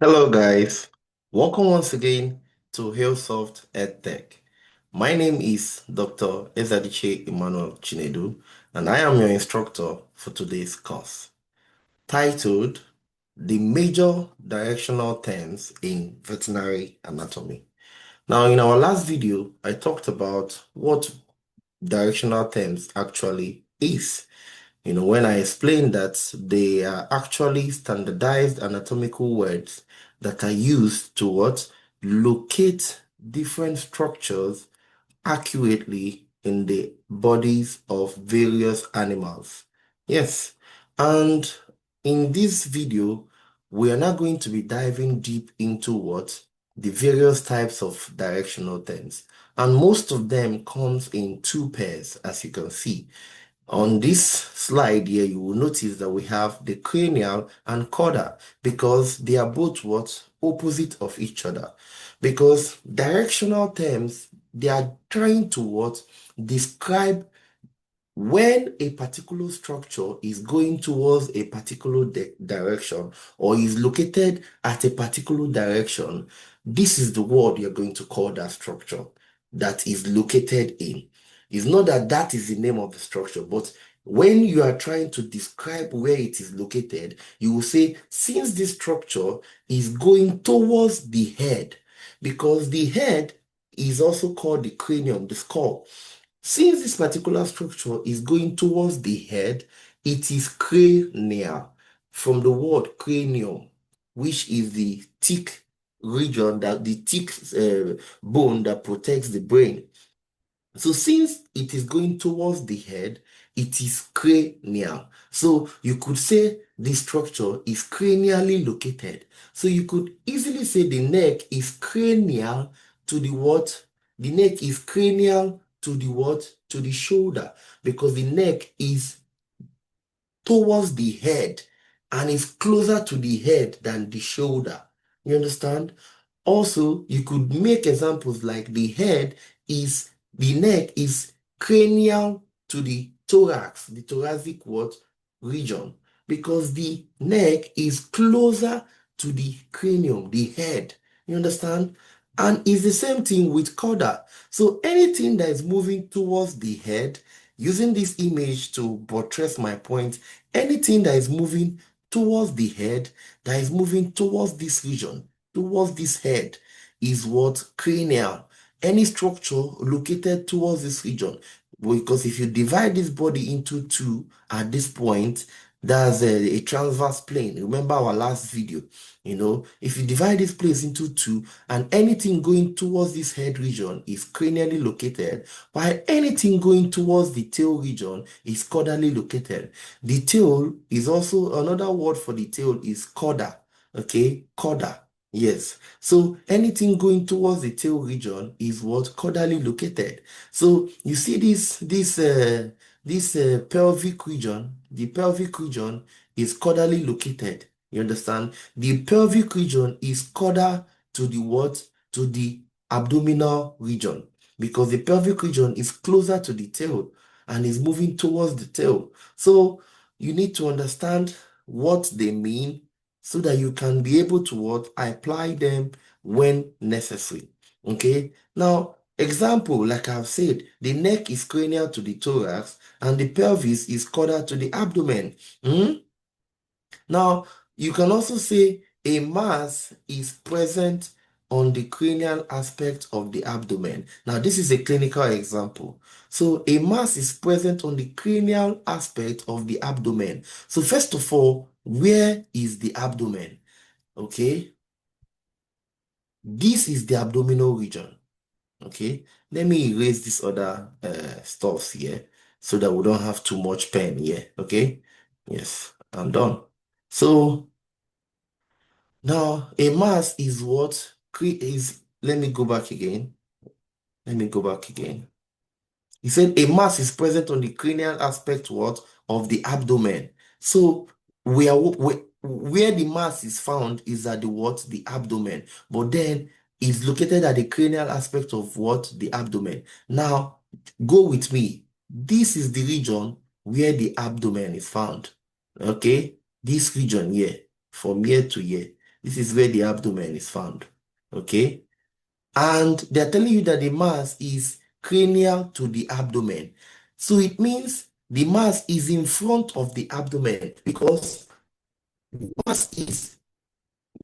Hello, guys. Welcome once again to Hillsoft EdTech. My name is Dr. Ezeadichie Emmanuel Chinedu, and I am your instructor for today's course, titled The Major Directional Terms in Veterinary Anatomy. Now, in our last video, I talked about what directional terms actually is. When I explained that they are actually standardized anatomical words that are used to what? Locate different structures accurately in the bodies of various animals. Yes, and in this video, we are not going to be diving deep into what? The various types of directional terms. And most of them comes in two pairs, as you can see. On this slide here, you will notice that we have the cranial and caudal because they are both what? Opposite of each other. Because directional terms, they are trying to what? Describe when a particular structure is going towards a particular direction or is located at a particular direction. This is the word you're going to call that structure that is located in. It's not that that is the name of the structure, but when you are trying to describe where it is located, you will say, since this structure is going towards the head, because the head is also called the cranium, the skull. Since this particular structure is going towards the head, it is cranial, from the word cranium, which is the thick region, that the thick bone that protects the brain. So since it is going towards the head, it is cranial. So you could say the structure is cranially located. So you could easily say the neck is cranial to the what? The neck is cranial to the what? To the shoulder, because the neck is towards the head and is closer to the head than the shoulder. You understand? Also, you could make examples like the neck is cranial to the thorax, the thoracic what? Region, because the neck is closer to the cranium, the head. You understand? And it's the same thing with caudal. So anything that is moving towards the head, using this image to buttress my point, anything that is moving towards the head, that is moving towards this region, towards this head, is what? Cranial. Any structure located towards this region. Because if you divide this body into two at this point, that's a transverse plane. Remember our last video, if you divide this place into two and anything going towards this head region is cranially located, while anything going towards the tail region is caudally located. The tail is also another word for the tail is cauda. Okay, cauda. Yes. So anything going towards the tail region is what? Caudally located. So you see this pelvic region. The pelvic region is caudally located. You understand? The pelvic region is caudal to the what? To the abdominal region, because the pelvic region is closer to the tail and is moving towards the tail. So you need to understand what they mean so that you can be able to what? Apply them when necessary. Okay. Now, example, like I've said, the neck is cranial to the thorax and the pelvis is caudal to the abdomen. Hmm? Now, you can also say a mass is present on the cranial aspect of the abdomen. Now, this is a clinical example. So, a mass is present on the cranial aspect of the abdomen. So, first of all, where is the abdomen? Okay, this is the abdominal region. Okay, let me erase this other stuffs here so that we don't have too much pen here. Okay, yes, I'm done. So now a mass is what is, let me go back again. Let me go back again. He said a mass is present on the cranial aspect what? Of the abdomen. So where the mass is found is at the what? The abdomen. But then it's located at the cranial aspect of what? The abdomen. Now, go with me. This is the region where the abdomen is found. Okay? This region here, from here to here. This is where the abdomen is found. Okay? And they're telling you that the mass is cranial to the abdomen. So it means the mass is in front of the abdomen because the mass is,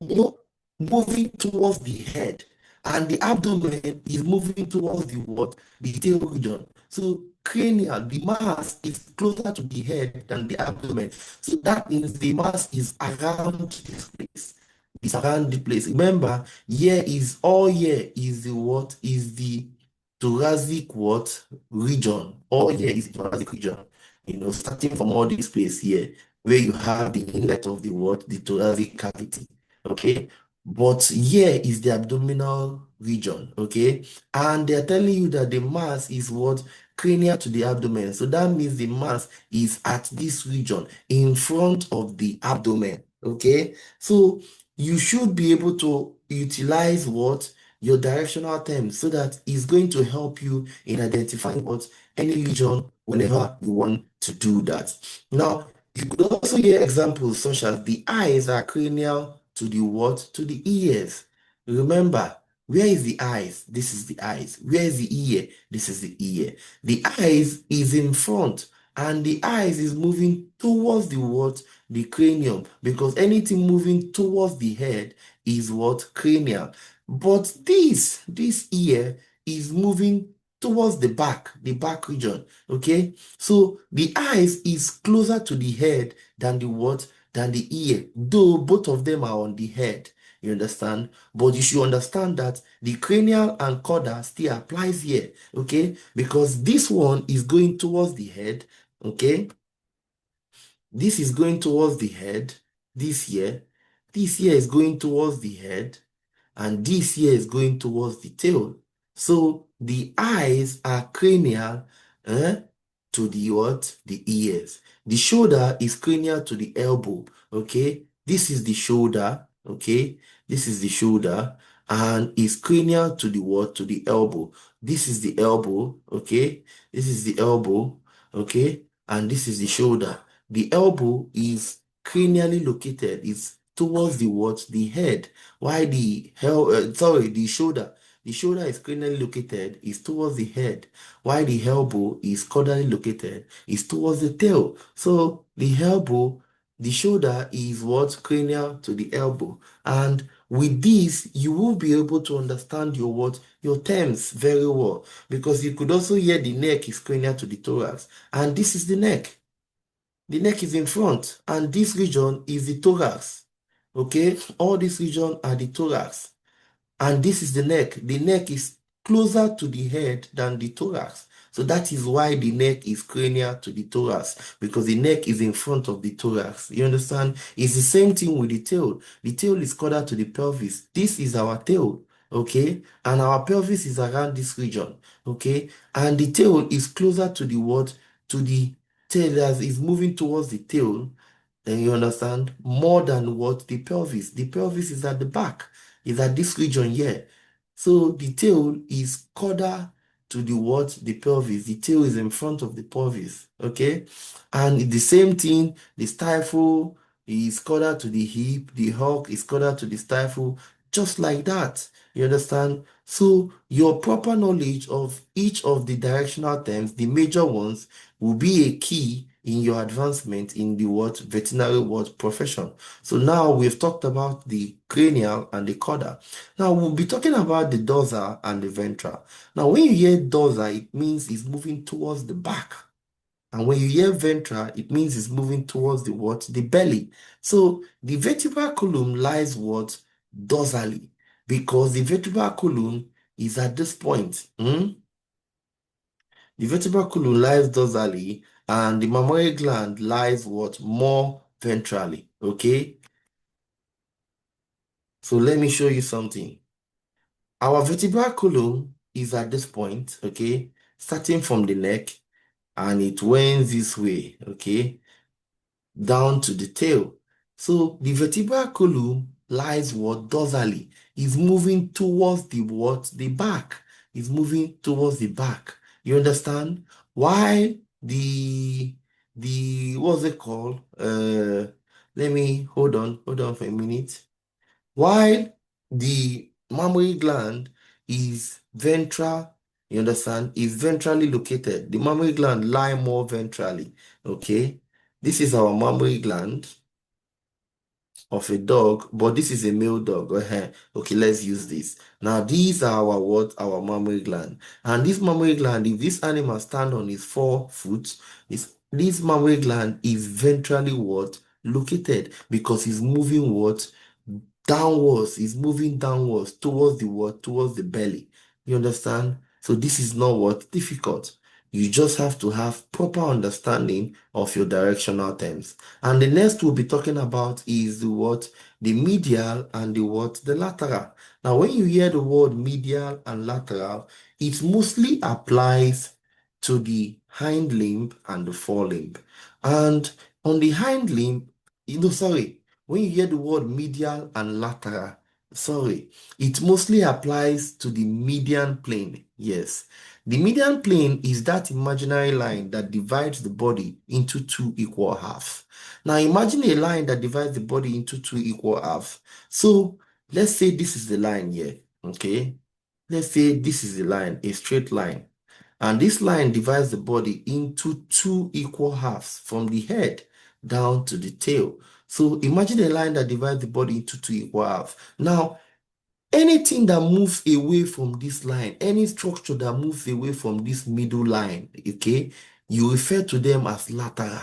you know, moving towards the head, and the abdomen is moving towards the what? The tail region. So cranial, the mass is closer to the head than the abdomen. So that means the mass is around this place. It's around the place. Remember, here is the what? Is the thoracic what? Region. All here is the thoracic region. Starting from all this place here, where you have the inlet of the what? The thoracic cavity. Okay, but here is the abdominal region. Okay, and they're telling you that the mass is what? Cranial to the abdomen. So that means the mass is at this region in front of the abdomen. Okay, so you should be able to utilize what? Your directional terms, so that it's going to help you in identifying what? Any lesion whenever you want to do that. Now, you could also hear examples such as the eyes are cranial to the what? To the ears. Remember, where is the eyes? This is the eyes. Where is the ear? This is the ear. The eyes is in front, and the eyes is moving towards the what? The cranium, because anything moving towards the head is what? Cranial. But this ear is moving towards the back region. Okay, so the eyes is closer to the head than the what? Than the ear, though both of them are on the head. You understand? But you should understand that the cranial and caudal still applies here. Okay, because this one is going towards the head. Okay, this is going towards the head. This here is going towards the head, and this here is going towards the tail. So the eyes are cranial to the what? The ears. The shoulder is cranial to the elbow. Okay, this is the shoulder. Okay, this is the shoulder, and is cranial to the what? To the elbow. This is the elbow. Okay, this is the elbow. Okay, and this is the shoulder. The elbow is cranially located. It's towards the what? The head. Why the shoulder? The shoulder is cranially located, is towards the head. Why the elbow is caudally located, is towards the tail. So the shoulder is what? Cranial to the elbow. And with this, you will be able to understand your what? Your terms very well. Because you could also hear the neck is cranial to the thorax. And this is the neck. The neck is in front, and this region is the thorax. Okay, all this region are the thorax, and this is the neck. The neck is closer to the head than the thorax. So that is why the neck is cranial to the thorax, because the neck is in front of the thorax. You understand? It's the same thing with the tail. The tail is caudal to the pelvis. This is our tail. Okay, and our pelvis is around this region. Okay, and the tail is closer to the what? To the tail, as is moving towards the tail. Then you understand, more than what? The pelvis. The pelvis is at the back, is at this region here. So the tail is caudal to the what? The pelvis. The tail is in front of the pelvis. Okay, and the same thing, the stifle is caudal to the hip, the hock is caudal to the stifle, just like that. You understand? So your proper knowledge of each of the directional terms, the major ones, will be a key in your advancement in the what? Veterinary what? Profession. So now we've talked about the cranial and the caudal. Now we'll be talking about the dorsal and the ventral. Now when you hear dorsal, it means it's moving towards the back. And when you hear ventral, it means it's moving towards the what? The belly. So the vertebral column lies what? Dorsally, because the vertebral column is at this point. The vertebral column lies dorsally, and the mammary gland lies what? More ventrally. Okay, so let me show you something. Our vertebral column is at this point. Okay, starting from the neck, and it wends this way. Okay, down to the tail. So the vertebral column lies what? Dorsally. Is moving towards the what? The back. Is moving towards the back. You understand? Why what's it called? Let me hold on for a minute. while the mammary gland is ventral, you understand, is ventrally located. The mammary gland lie more ventrally, okay? This is our mammary gland of a dog, but this is a male dog. Okay, let's use this. Now, these are our what? Our mammary gland. And this mammary gland, if this animal stand on its 4 foot, this mammary gland is ventrally what? Located, because it's moving what? Downwards. It's moving downwards towards the what? Towards the belly. You understand? So this is not what? Difficult. You just have to have proper understanding of your directional terms. And the next we'll be talking about is the what? The medial and the what? The lateral. Now, when you hear the word medial and lateral, it mostly applies to the hind limb and the forelimb. And on the hind limb, sorry, when you hear the word medial and lateral, sorry, it mostly applies to the median plane. Yes. The median plane is that imaginary line that divides the body into 2 equal halves. Now imagine a line that divides the body into 2 equal halves. So let's say this is the line here, okay? Let's say this is the line, a straight line. And this line divides the body into 2 equal halves from the head down to the tail. So imagine a line that divides the body into 2 equal halves. Now, anything that moves away from this line, any structure that moves away from this middle line, okay, you refer to them as lateral.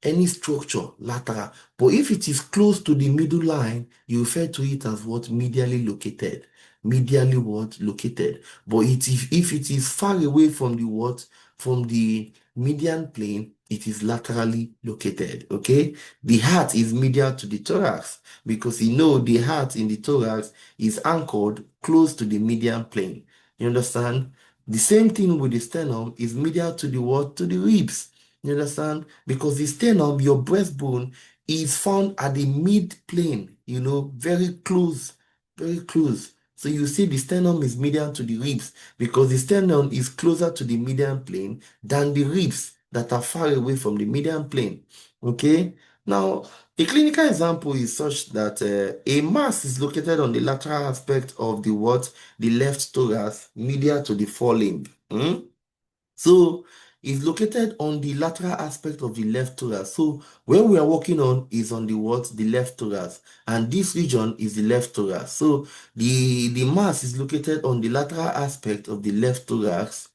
Any structure, lateral. But if it is close to the middle line, you refer to it as what? Medially located. Medially what? Located. But if it is far away from the what? From the median plane, it is laterally located, okay? The heart is medial to the thorax, because you know the heart in the thorax is anchored close to the median plane. You understand? The same thing with the sternum is medial to the what? To the ribs. You understand? Because the sternum, your breastbone, is found at the mid plane, very close, very close. So you see the sternum is medial to the ribs because the sternum is closer to the median plane than the ribs that are far away from the median plane. Okay? Now, a clinical example is such that a mass is located on the lateral aspect of the what? The left thorax, medial to the forelimb. So it's located on the lateral aspect of the left thorax. So where we are working on is on the what? The left thorax. And this region is the left thorax. So the mass is located on the lateral aspect of the left thorax,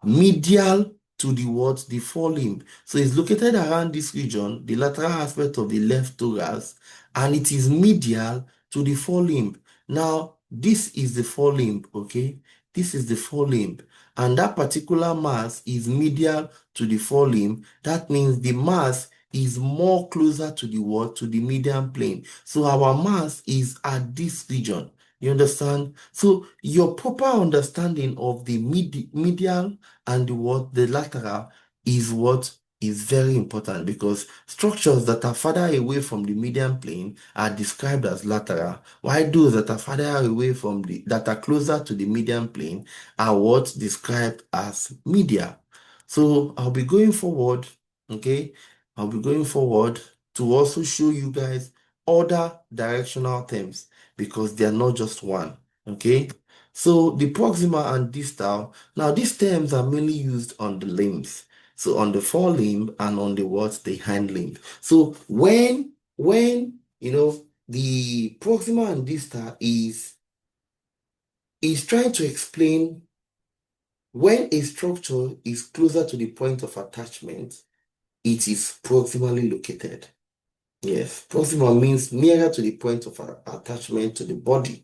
medial to the what? The forelimb. So it's located around this region, the lateral aspect of the left thorax, and it is medial to the forelimb. Now, this is the forelimb, okay? This is the forelimb. And that particular mass is medial to the forelimb. That means the mass is more closer to the what? To the median plane. So our mass is at this region. You understand? So your proper understanding of the medial and the lateral is what is very important, because structures that are farther away from the median plane are described as lateral, while those that are farther away from that are closer to the median plane are what described as medial. So I'll be going forward, okay? I'll be going forward to also show you guys other directional terms, because they are not just one, okay? So the proximal and distal, now these terms are mainly used on the limbs. So on the forelimb and on the what? The hind limb. So when the proximal and distal is trying to explain when a structure is closer to the point of attachment, it is proximally located. Yes, proximal means nearer to the point of attachment to the body.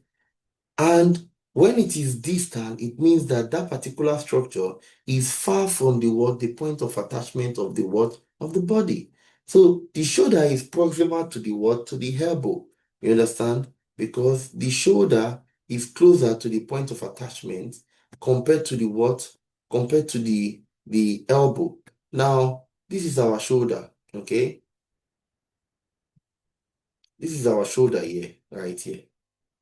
And when it is distal, it means that that particular structure is far from the what? The point of attachment of the what? Of the body. So the shoulder is proximal to the what? To the elbow. You understand? Because the shoulder is closer to the point of attachment compared to the what? Compared to the elbow. Now, this is our shoulder, okay? This is our shoulder here, right here.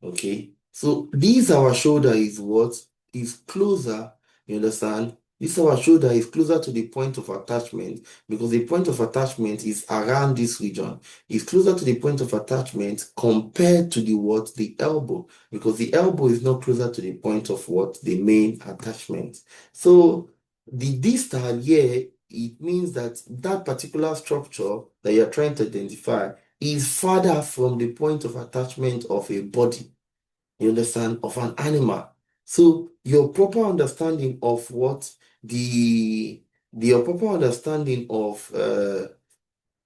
Okay, so this our shoulder is what? Is closer, you understand, This our shoulder is closer to the point of attachment because the point of attachment is around this region. It's closer to the point of attachment compared to the what? The elbow, because the elbow is not closer to the point of what? The main attachment. So the distal here, it means that that particular structure that you're trying to identify is farther from the point of attachment of a body, you understand, of an animal. So your proper understanding of what your proper understanding of the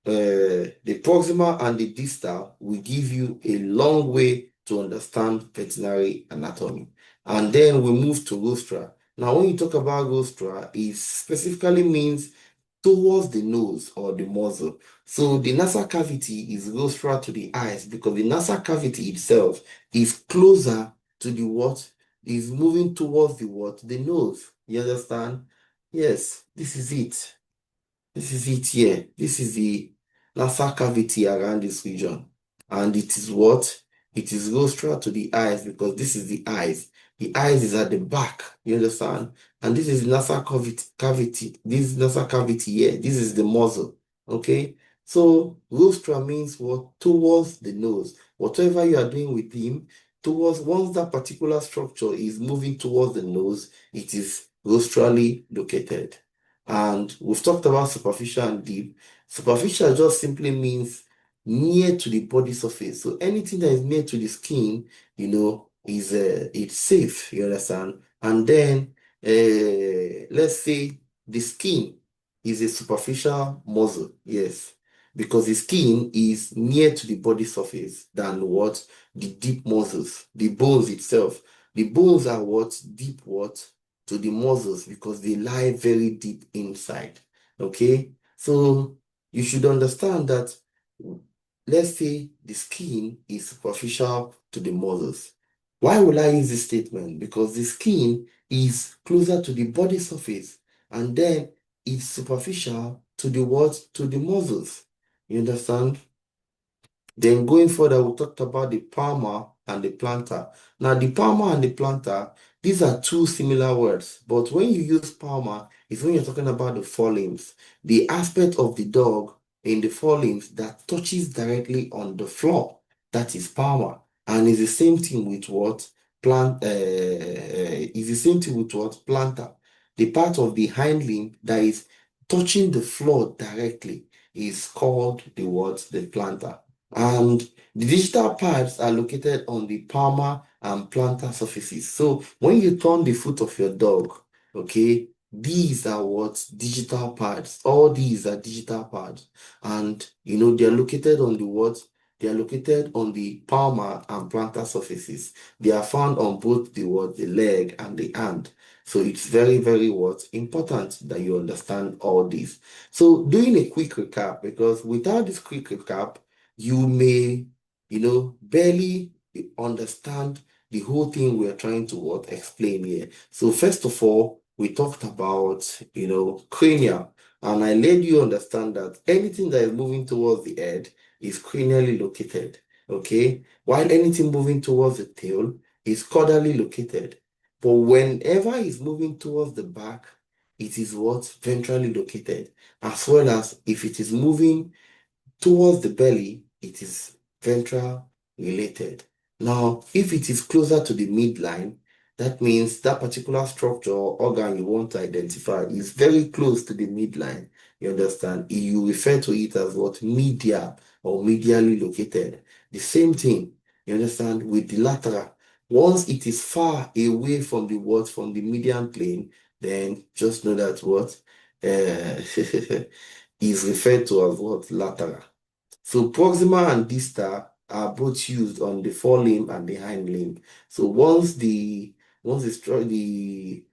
proximal and the distal will give you a long way to understand veterinary anatomy. And then we move to rostra. Now, when you talk about rostra, it specifically means towards the nose or the muzzle. So the nasal cavity is rostral to the eyes because the nasal cavity itself is closer to the what? Is moving towards the what? The nose. You understand? Yes, this is it. This is it here. This is the nasal cavity around this region. And it is what? It is rostral to the eyes because this is the eyes. The eyes is at the back. You understand? And this is nasal cavity. This is nasal cavity here. This is the muzzle. Okay? So rostral means what? Towards the nose. Whatever you are doing with him, towards once that particular structure is moving towards the nose, it is rostrally located. And we've talked about superficial and deep. Superficial just simply means near to the body surface. So anything that is near to the skin, is it's safe. You understand? And then let's say the skin is a superficial muscle. Yes, because the skin is near to the body surface than what the deep muscles, the bones itself. The bones are what deep what to the muscles because they lie very deep inside. Okay, so you should understand that, let's say the skin is superficial to the muscles. Why will I use this statement? Because the skin is closer to the body surface and then it's superficial to the what? To the muscles. You understand? Then going further, we talked about the palmar and the plantar. Now, the palmar and the plantar, these are two similar words, but when you use palmar, it's when you're talking about the forelimbs, the aspect of the dog in the forelimbs that touches directly on the floor. That is palmar. And it's the same thing with what? It's the same thing with what? Plantar. The part of the hind limb that is touching the floor directly is called the what? The plantar. And the digital pads are located on the palmar and plantar surfaces. So when you turn the foot of your dog, okay, these are what? Digital pads. All these are digital pads. And they are located on the what? They are located on the palmar and plantar surfaces. They are found on both the what? The leg and the hand. So it's very, very what? Important that you understand all this. So doing a quick recap, because without this quick recap, you may, barely understand the whole thing we're trying to what explain here. So first of all, we talked about, cranial, and I let you understand that anything that is moving towards the head is cranially located, okay? While anything moving towards the tail is caudally located. But whenever it's moving towards the back, it is what? Ventrally located, as well as if it is moving towards the belly, it is ventral related. Now, if it is closer to the midline, that means that particular structure or organ you want to identify is very close to the midline. You understand? You refer to it as what? Medial or medially located. The same thing, you understand, with the lateral. Once it is far away from the what? From the median plane, then just know that what? Is referred to as what? Lateral. So proximal and distal are both used on the forelimb and the hind limb. So once the stru- the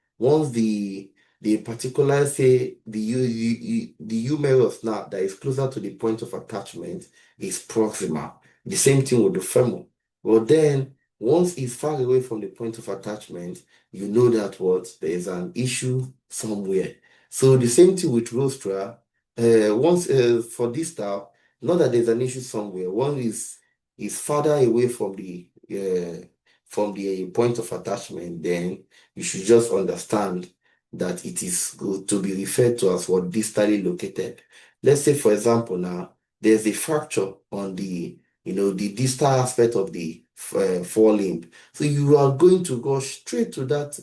the particular, say, the humerus now that is closer to the point of attachment is proximal. The same thing with the femur. But then once it's far away from the point of attachment, you know that what? There is an issue somewhere. So the same thing with rostra. Once for distal, not that there's an issue somewhere. One is farther away from the point of attachment, then you should just understand that it is good to be referred to as what distally located. Let's say, for example, now there's a fracture on the distal aspect of the forelimb. So you are going to go straight to that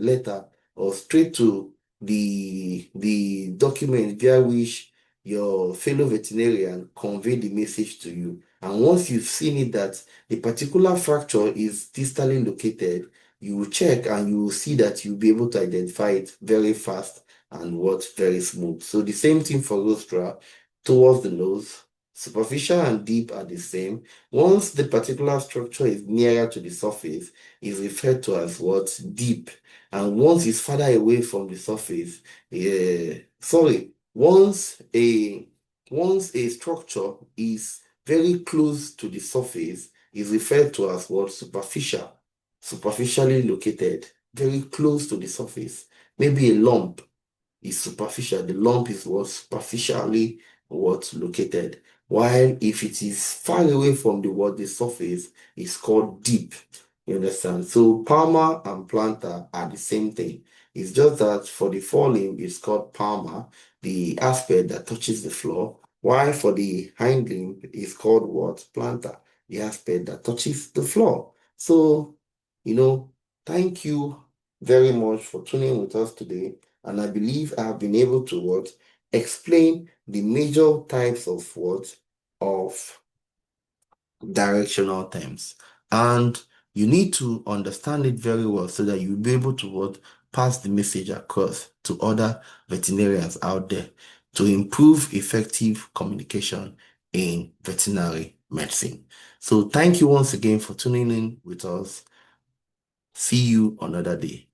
letter or straight to the document via which your fellow veterinarian convey the message to you. And once you've seen it that a particular fracture is distally located, you will check and you will see that you'll be able to identify it very fast and very smooth. So the same thing for rostra towards the nose. Superficial and deep are the same. Once the particular structure is nearer to the surface, is referred to as what? Deep. And once it's farther away from the surface, sorry, once a structure is very close to the surface, is referred to as what? Superficial. Superficially located, very close to the surface. Maybe a lump is superficial. The lump is what? Superficially what? Located. While if it is far away from the surface, it's called deep. You understand? So palmar and plantar are the same thing. It's just that for the forelimb, it's called palmar, the aspect that touches the floor, while for the hind limb, it's called what? Plantar, the aspect that touches the floor. So, thank you very much for tuning with us today. And I believe I have been able to explain the major types of directional terms. And you need to understand it very well so that you'll be able to pass the message across to other veterinarians out there to improve effective communication in veterinary medicine. So thank you once again for tuning in with us. See you another day.